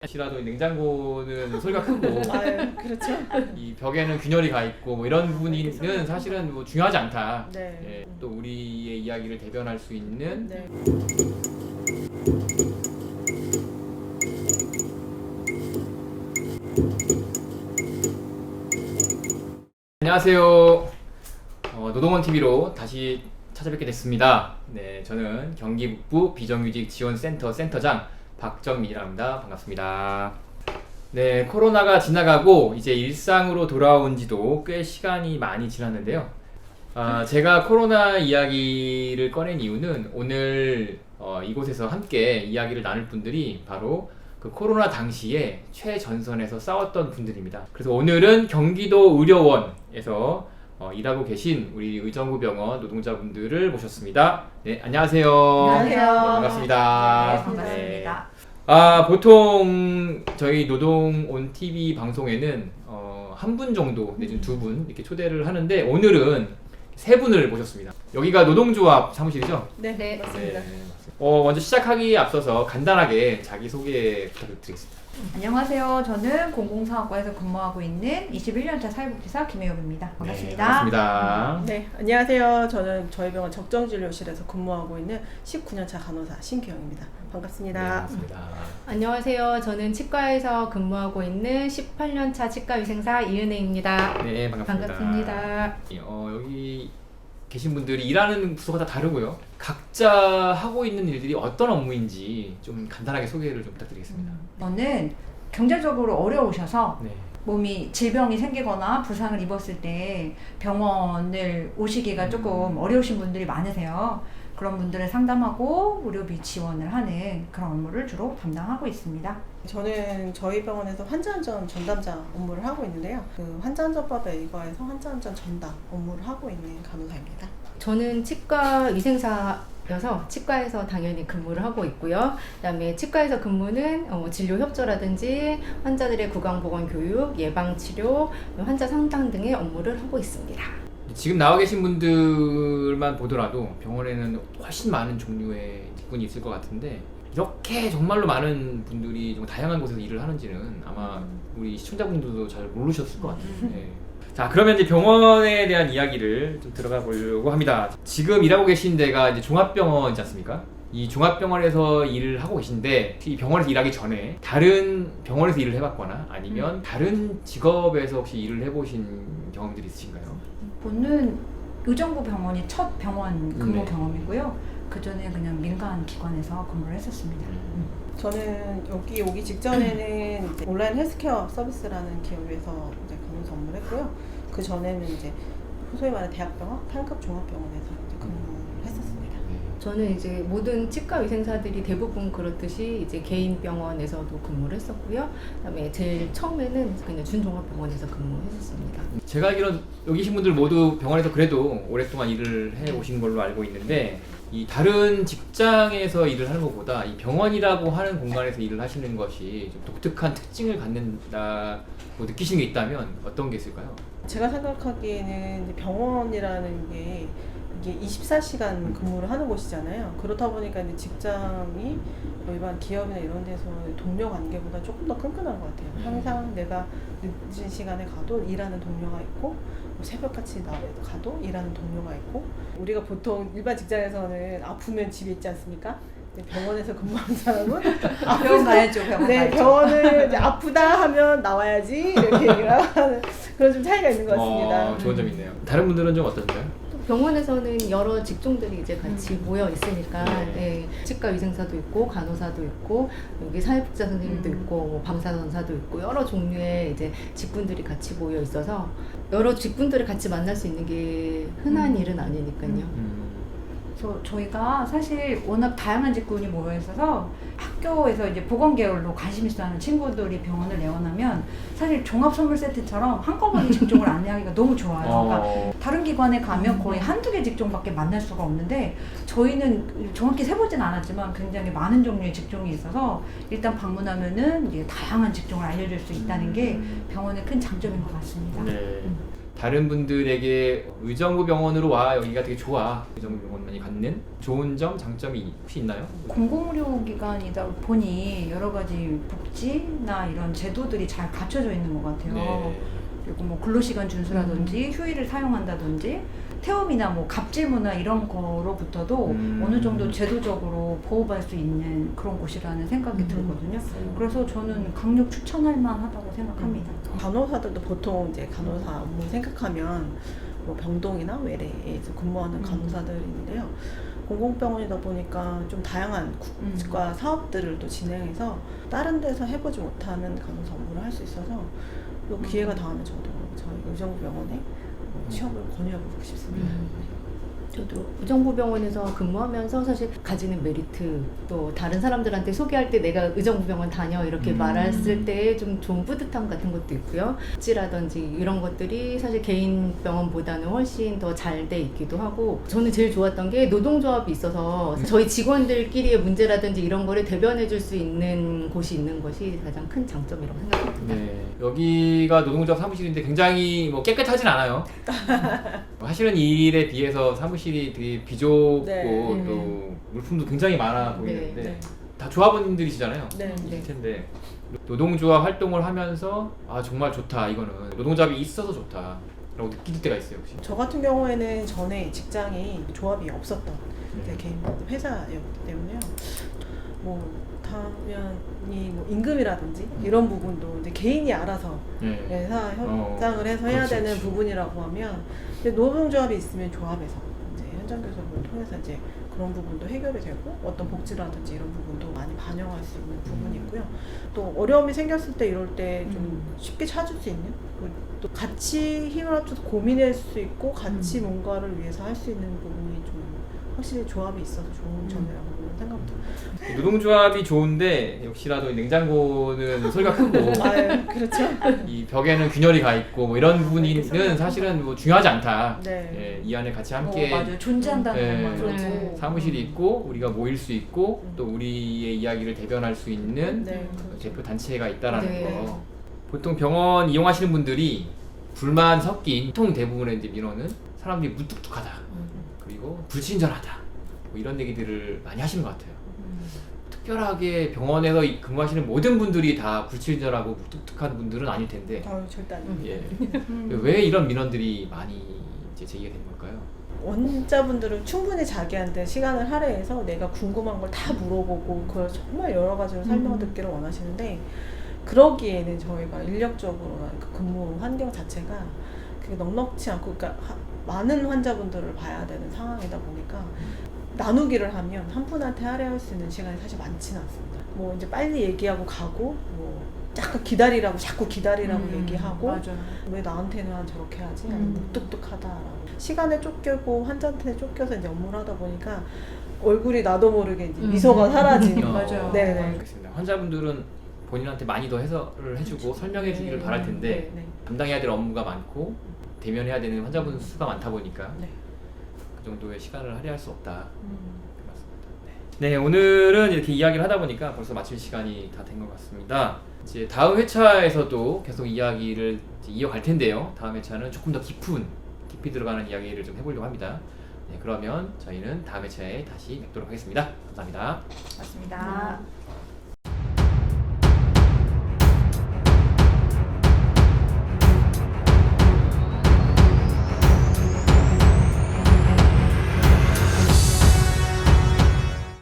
혹시라도 냉장고는 소리가 크고 아유, 그렇죠. 이 벽에는 균열이 가 있고 뭐 이런 부분은 사실은 뭐 중요하지 않다. 네. 예, 또 우리의 이야기를 대변할 수 있는 네. 안녕하세요. 노동원 TV로 다시 찾아뵙게 됐습니다. 네, 저는 경기 북부 비정규직 지원센터 센터장 박정민이라고 합니다. 반갑습니다. 네, 코로나가 지나가고 이제 일상으로 돌아온 지도 꽤 시간이 많이 지났는데요. 제가 코로나 이야기를 꺼낸 이유는 오늘 이곳에서 함께 이야기를 나눌 분들이 바로 그 코로나 당시에 최전선에서 싸웠던 분들입니다. 그래서 오늘은 경기도 의료원에서 일하고 계신 우리 의정부병원 노동자분들을 모셨습니다. 네, 안녕하세요. 안녕하세요. 네, 반갑습니다. 네, 반갑습니다. 보통 저희 노동온 TV 방송에는 한 분 정도 내지는 두 분 이렇게 초대를 하는데 오늘은 세 분을 모셨습니다. 여기가 노동조합 사무실이죠? 네, 네. 맞습니다. 먼저 시작하기에 앞서서 간단하게 자기소개 부탁드리겠습니다. 안녕하세요. 저는 공공사업과에서 근무하고 있는 21년차 사회복지사 김혜옥입니다. 반갑습니다. 네, 반갑습니다. 네, 안녕하세요. 저는 저희 병원 적정진료실에서 근무하고 있는 19년차 간호사 신기영입니다. 네, 반갑습니다. 반갑습니다. 안녕하세요. 저는 치과에서 근무하고 있는 18년차 치과위생사 이은혜입니다. 네, 반갑습니다. 반갑습니다. 여기 계신 분들이 일하는 부서가 다 다르고요. 각자 하고 있는 일들이 어떤 업무인지 좀 간단하게 소개를 좀 부탁드리겠습니다. 저는 경제적으로 어려우셔서 네. 몸이 질병이 생기거나 부상을 입었을 때 병원을 오시기가 조금 어려우신 분들이 많으세요. 그런 분들을 상담하고 의료비 지원을 하는 그런 업무를 주로 담당하고 있습니다. 저는 저희 병원에서 환자안전 전담자 업무를 하고 있는데요. 그 환자안전법에 의거해서 환자안전 전담 업무를 하고 있는 간호사입니다. 저는 치과위생사여서 치과에서 당연히 근무를 하고 있고요. 그다음에 치과에서 근무는 진료 협조라든지 환자들의 구강보건 교육, 예방치료, 환자 상담 등의 업무를 하고 있습니다. 지금 나와 계신 분들만 보더라도 병원에는 훨씬 많은 종류의 직군이 있을 것 같은데 이렇게 정말로 많은 분들이 좀 다양한 곳에서 일을 하는지는 아마 우리 시청자분들도 잘 모르셨을 것 같아요. 네. 자, 그러면 이제 병원에 대한 이야기를 좀 들어가 보려고 합니다. 지금 일하고 계신 데가 이제 종합병원이지 않습니까? 이 종합병원에서 일을 하고 계신데 이 병원에서 일하기 전에 다른 병원에서 일을 해봤거나 아니면 다른 직업에서 혹시 일을 해보신 경험들이 있으신가요? 저는 의정부 병원이 첫 병원 근무 네. 경험이고요. 그 전에 그냥 민간 기관에서 근무를 했었습니다. 저는 여기 오기 직전에는 이제 온라인 헬스케어 서비스라는 기업에서 이제 간호사 업무를 했고요. 그 전에는 이제 소위 말하는 대학병원, 상급 종합병원에서 이제 근무를 했었습니다. 저는 이제 모든 치과위생사들이 대부분 그렇듯이 이제 개인 병원에서도 근무를 했었고요. 그다음에 제일 처음에는 그냥 준종합병원에서 근무했었습니다. 제가 알기로는 여기 계신 분들 모두 병원에서 그래도 오랫동안 일을 해 오신 걸로 알고 있는데 이 다른 직장에서 일을 하는 것보다 이 병원이라고 하는 공간에서 일을 하시는 것이 좀 독특한 특징을 갖는다고 느끼시는 게 있다면 어떤 게 있을까요? 제가 생각하기에는 이제 병원이라는 게 이게 24시간 근무를 하는 곳이잖아요. 그렇다 보니까 이제 직장이 뭐 일반 기업이나 이런 데서 동료 관계보다 조금 더 끈끈한 것 같아요. 항상 내가 늦은 시간에 가도 일하는 동료가 있고 뭐 새벽같이 가도 일하는 동료가 있고 우리가 보통 일반 직장에서는 아프면 집에 있지 않습니까? 근데 병원에서 근무하는 사람은 병원 가야죠, 병원 네, 가야죠. 병원을 이제 아프다 하면 나와야지 이렇게 얘기를 하는 그런 좀 차이가 있는 것 같습니다. 좋은 점이 있네요. 다른 분들은 좀 어떠신가요? 병원에서는 여러 직종들이 이제 같이 모여 있으니까 네. 네, 치과위생사도 있고 간호사도 있고 여기 사회복지사 선생님도 있고 뭐 방사선사도 있고 여러 종류의 이제 직군들이 같이 모여 있어서 여러 직군들을 같이 만날 수 있는 게 흔한 일은 아니니까요. 저희가 사실 워낙 다양한 직군이 모여 있어서 학교에서 이제 보건계열로 관심 있어 하는 친구들이 병원을 내원하면 사실 종합 선물 세트처럼 한꺼번에 직종을 안내하기가 너무 좋아요. 그러니까 다른 기관에 가면 거의 한두 개 직종밖에 만날 수가 없는데 저희는 정확히 세보진 않았지만 굉장히 많은 종류의 직종이 있어서 일단 방문하면은 이제 다양한 직종을 알려줄 수 있다는 게 병원의 큰 장점인 것 같습니다. 네. 다른 분들에게 의정부 병원으로 와 여기가 되게 좋아 의정부 병원만이 갖는 좋은 점 장점이 혹시 있나요? 공공의료기관이다 보니 여러 가지 복지나 이런 제도들이 잘 갖춰져 있는 것 같아요. 네. 그리고 뭐 근로시간 준수라든지 휴일을 사용한다든지 태움이나 뭐 갑질문화 이런 거로부터도 어느 정도 제도적으로 보호받을 수 있는 그런 곳이라는 생각이 들거든요. 그래서 저는 강력 추천할 만하다고 생각합니다. 간호사들도 보통 이제 간호사 업무 생각하면 뭐 병동이나 외래에서 근무하는 간호사들인데요. 공공병원이다 보니까 좀 다양한 국가 사업들을 또 진행해서 다른 데서 해보지 못하는 간호사 업무를 할 수 있어서 또 기회가 닿으면 저도 저희 의정부 병원에 취업을 권유해보고 싶습니다. 저도 의정부병원에서 근무하면서 사실 가지는 메리트 또 다른 사람들한테 소개할 때 내가 의정부병원 다녀 이렇게 말했을 때 좀 좋은 뿌듯함 같은 것도 있고요. 복지라든지 이런 것들이 사실 개인 병원보다는 훨씬 더 잘 돼 있기도 하고 저는 제일 좋았던 게 노동조합이 있어서 저희 직원들끼리의 문제라든지 이런 거를 대변해 줄 수 있는 곳이 있는 것이 가장 큰 장점이라고 생각합니다. 네, 여기가 노동조합 사무실인데 굉장히 뭐 깨끗하진 않아요. 하시는 일에 비해서 사무실이 되게 비좁고 네. 또 물품도 굉장히 많아 보이는데 네. 다 조합원들이시잖아요. 네. 일 텐데 노동조합 활동을 하면서 아 정말 좋다 이거는 노동조합이 있어서 좋다라고 느낄 때가 있어요 혹시? 저 같은 경우에는 전에 직장이 조합이 없었던 네. 개인 회사였기 때문에요. 뭐 당연히 뭐 임금이라든지 이런 부분도 이제 개인이 알아서 네. 회사 협상을 해서 해야 그렇지, 되는 그렇지. 부분이라고 하면 이제 노동조합이 있으면 조합에서 이제 현장 교섭을 통해서 이제 그런 부분도 해결이 되고 어떤 복지라든지 이런 부분도 많이 반영할 수 있는 부분이 있고요. 또 어려움이 생겼을 때 이럴 때 좀 쉽게 찾을 수 있는 그리고 또 같이 힘을 합쳐서 고민할 수 있고 같이 뭔가를 위해서 할 수 있는 부분이 좀 확실히 조합이 있어서 좋은 점이라고 생각합니다. 노동조합이 좋은데 역시라도 냉장고는 소리가 크고 아, 그렇죠. 이 벽에는 균열이 가 있고 뭐 이런 부분은 사실은 뭐 중요하지 않다. 네. 예, 이 안에 같이 함께 맞아요. 존재한다는 네. 것만 그렇죠. 그렇고 사무실이 있고 우리가 모일 수 있고 또 우리의 이야기를 대변할 수 있는 네. 대표 단체가 있다라는 네. 거. 보통 병원 이용하시는 분들이 불만 섞인 보통 대부분의 이제 민원은 사람들이 무뚝뚝하다 그리고 불친절하다 뭐 이런 얘기들을 많이 하시는 것 같아요. 특별하게 병원에서 근무하시는 모든 분들이 다 불친절하고 무뚝뚝한 분들은 아닐 텐데 절대 아닙니다. 예. 왜 이런 민원들이 많이 이제 제기가 되는 걸까요? 원자분들은 충분히 자기한테 시간을 할애해서 내가 궁금한 걸 다 물어보고 그걸 정말 여러 가지로 설명을 듣기를 원하시는데 그러기에는 저희가 인력적으로나 그 근무 환경 자체가 그게 넉넉치 않고 그러니까 많은 환자분들을 봐야 되는 상황이다 보니까 나누기를 하면 한 분한테 할애할 수 있는 시간이 사실 많지는 않습니다. 뭐 이제 빨리 얘기하고 가고 뭐 자꾸 기다리라고 얘기하고 맞아요. 왜 나한테는 저렇게 하지? 무뚝뚝하다라고 시간에 쫓기고 환자한테 쫓겨서 이제 업무를 하다 보니까 얼굴이 나도 모르게 이제 미소가 사라지는 맞아요. 네네. 알겠습니다. 환자분들은 본인한테 많이 더 해설을 해주고 설명해 주기를 바랄 텐데 네. 담당해야 될 업무가 많고 대면해야 되는 환자분 수가 많다 보니까 네. 그 정도의 시간을 할애할 수 없다. 맞습니다. 네, 오늘은 이렇게 이야기를 하다 보니까 벌써 마칠 시간이 다 된 것 같습니다. 이제 다음 회차에서도 계속 이야기를 이제 이어갈 텐데요. 다음 회차는 조금 더 깊이 들어가는 이야기를 좀 해보려고 합니다. 네, 그러면 저희는 다음 회차에 다시 뵙도록 하겠습니다. 감사합니다. 맞습니다.